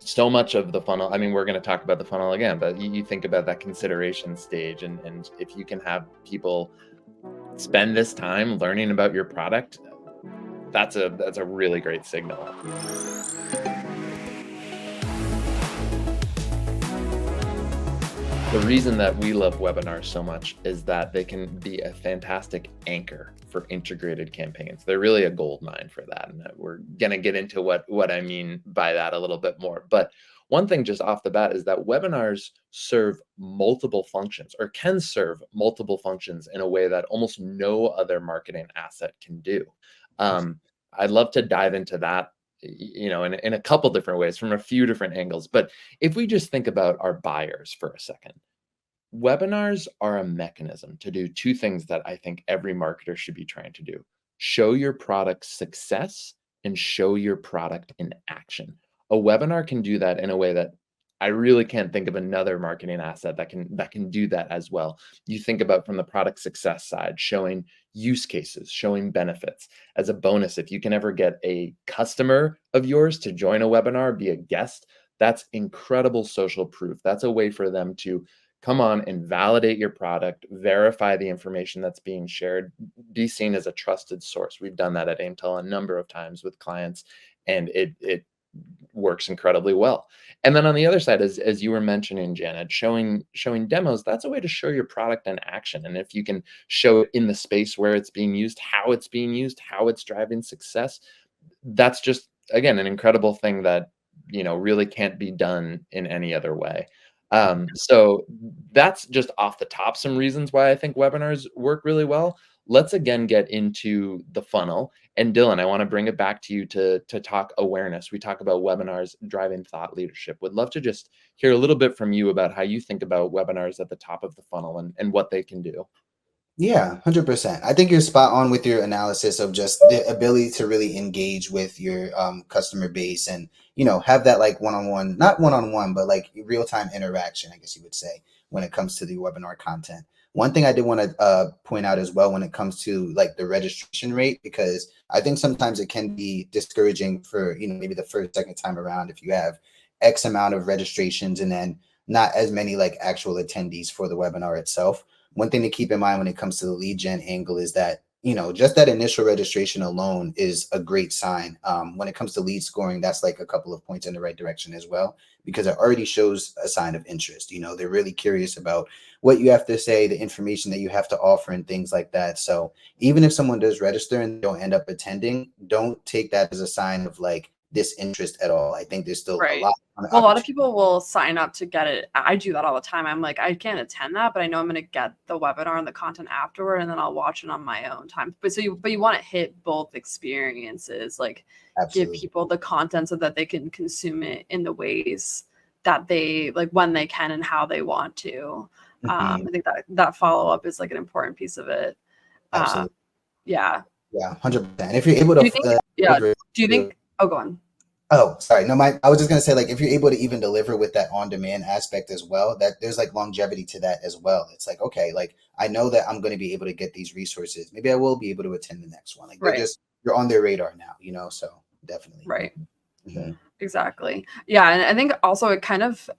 so much of the funnel, I mean, we're going to talk about the funnel again, but you think about that consideration stage, and if you can have people spend this time learning about your product, that's a really great signal. The reason that we love webinars so much is that they can be a fantastic anchor for integrated campaigns. They're really a gold mine for that. And we're going to get into what I mean by that a little bit more. But one thing just off the bat is that webinars serve multiple functions, or can serve multiple functions, in a way that almost no other marketing asset can do. I'd love to dive into that, in a couple different ways from a few different angles. But if we just think about our buyers for a second, webinars are a mechanism to do two things that I think every marketer should be trying to do: show your product's success and show your product in action. A webinar can do that in a way that I really can't think of another marketing asset that can do that as well. You think about, from the product success side, showing use cases, showing benefits. As a bonus, if you can ever get a customer of yours to join a webinar, be a guest, that's incredible social proof. That's a way for them to come on and validate your product, verify the information that's being shared, be seen as a trusted source. We've done that at Aimtel a number of times with clients, and it works incredibly well. And then on the other side, as you were mentioning, Janet, showing demos, that's a way to show your product in action. And if you can show it in the space where it's being used, how it's being used, how it's driving success, that's just, again, an incredible thing that really can't be done in any other way. So that's just off the top some reasons why I think webinars work really well. Let's again get into the funnel. And Dylan, I want to bring it back to you to talk awareness. We talk about webinars driving thought leadership. Would love to just hear a little bit from you about how you think about webinars at the top of the funnel and what they can do. Yeah, 100%. I think you're spot on with your analysis of just the ability to really engage with your customer base and, have that like one-on-one, not one-on-one, but like real-time interaction, I guess you would say, when it comes to the webinar content. One thing I did want to point out as well when it comes to like the registration rate, because I think sometimes it can be discouraging for, maybe the first, second time around if you have X amount of registrations and then not as many like actual attendees for the webinar itself. One thing to keep in mind when it comes to the lead gen angle is that, just that initial registration alone is a great sign. When it comes to lead scoring, that's like a couple of points in the right direction as well, because it already shows a sign of interest. They're really curious about what you have to say, the information that you have to offer, and things like that. So even if someone does register and don't end up attending, don't take that as a sign of like disinterest at all. I think there's still a lot. Well, a lot of people will sign up to get it. I do that all the time. I'm like, I can't attend that, but I know I'm going to get the webinar and the content afterward, and then I'll watch it on my own time. But you want to hit both experiences, like Absolutely. Give people the content so that they can consume it in the ways that they like, when they can and how they want to. I think that follow up is like an important piece of it. Absolutely. Yeah. Yeah, 100%. If you're able to, do you think? Oh, go on. Oh, sorry. No, I was just going to say, like, if you're able to even deliver with that on-demand aspect as well, that there's like longevity to that as well. It's like, okay, like I know that I'm going to be able to get these resources. Maybe I will be able to attend the next one. Like you're on their radar now, so definitely. Right. Mm-hmm. Exactly. Yeah. And I think also it kind of,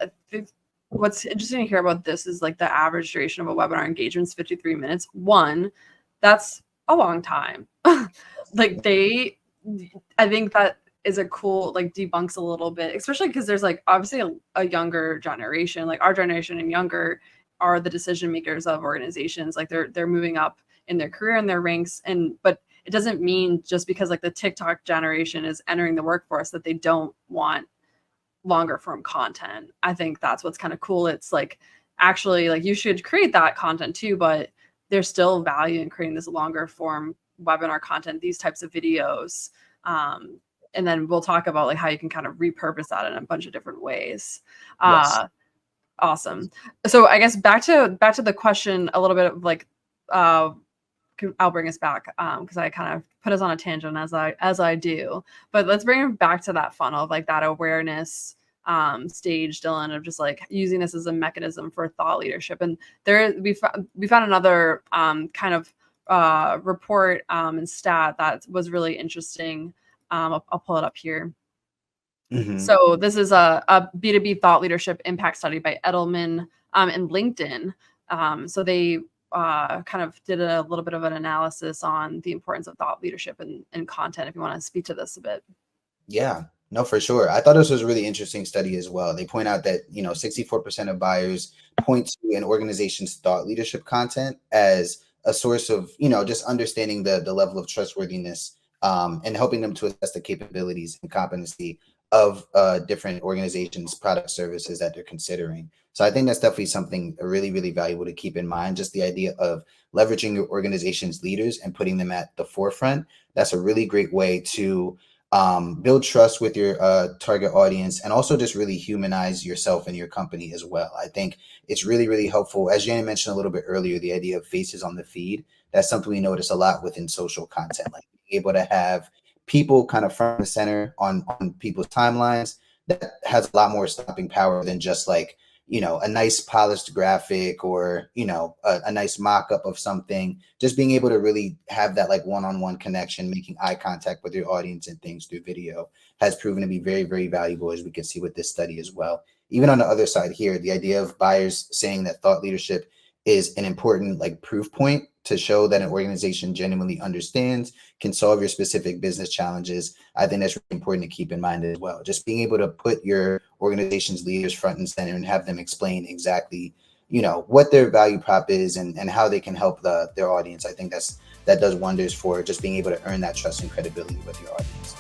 what's interesting to hear about this is like the average duration of a webinar engagement is 53 minutes. One, that's a long time. Like I think that is a cool, like debunks a little bit, especially because there's like obviously a younger generation, like our generation and younger are the decision makers of organizations. Like they're moving up in their career and their ranks. But it doesn't mean just because like the TikTok generation is entering the workforce that they don't want longer form content. I think that's what's kind of cool. It's like, actually, like you should create that content too, but there's still value in creating this longer form webinar content, these types of videos. And then we'll talk about like how you can kind of repurpose that in a bunch of different ways. Yes. Awesome. So I guess back to the question a little bit of like, I'll bring us back because I kind of put us on a tangent as I do. But let's bring it back to that funnel of like that awareness stage, Dylan, of just like using this as a mechanism for thought leadership. And we found another kind of report and stat that was really interesting. I'll pull it up here. Mhm. So this is a B2B thought leadership impact study by Edelman and LinkedIn. So they kind of did a little bit of an analysis on the importance of thought leadership and content. If you want to speak to this a bit. Yeah, no, for sure. I thought this was a really interesting study as well. They point out that, 64% of buyers point to an organization's thought leadership content as a source of, just understanding the level of trustworthiness, and helping them to assess the capabilities and competency of different organizations, product services that they're considering. So I think that's definitely something really, really valuable to keep in mind. Just the idea of leveraging your organization's leaders and putting them at the forefront. That's a really great way to build trust with your target audience, and also just really humanize yourself and your company as well. I think it's really, really helpful. As Jenny mentioned a little bit earlier, the idea of faces on the feed, that's something we notice a lot within social content, like being able to have people kind of front and center on people's timelines. That has a lot more stopping power than just like, a nice polished graphic, or, a nice mock-up of something. Just being able to really have that like one-on-one connection, making eye contact with your audience and things through video has proven to be very, very valuable, as we can see with this study as well. Even on the other side here, the idea of buyers saying that thought leadership is an important like proof point to show that an organization genuinely understands, can solve your specific business challenges. I think that's really important to keep in mind as well. Just being able to put your organization's leaders front and center and have them explain exactly, what their value prop is, and how they can help their audience. I think that does wonders for just being able to earn that trust and credibility with your audience.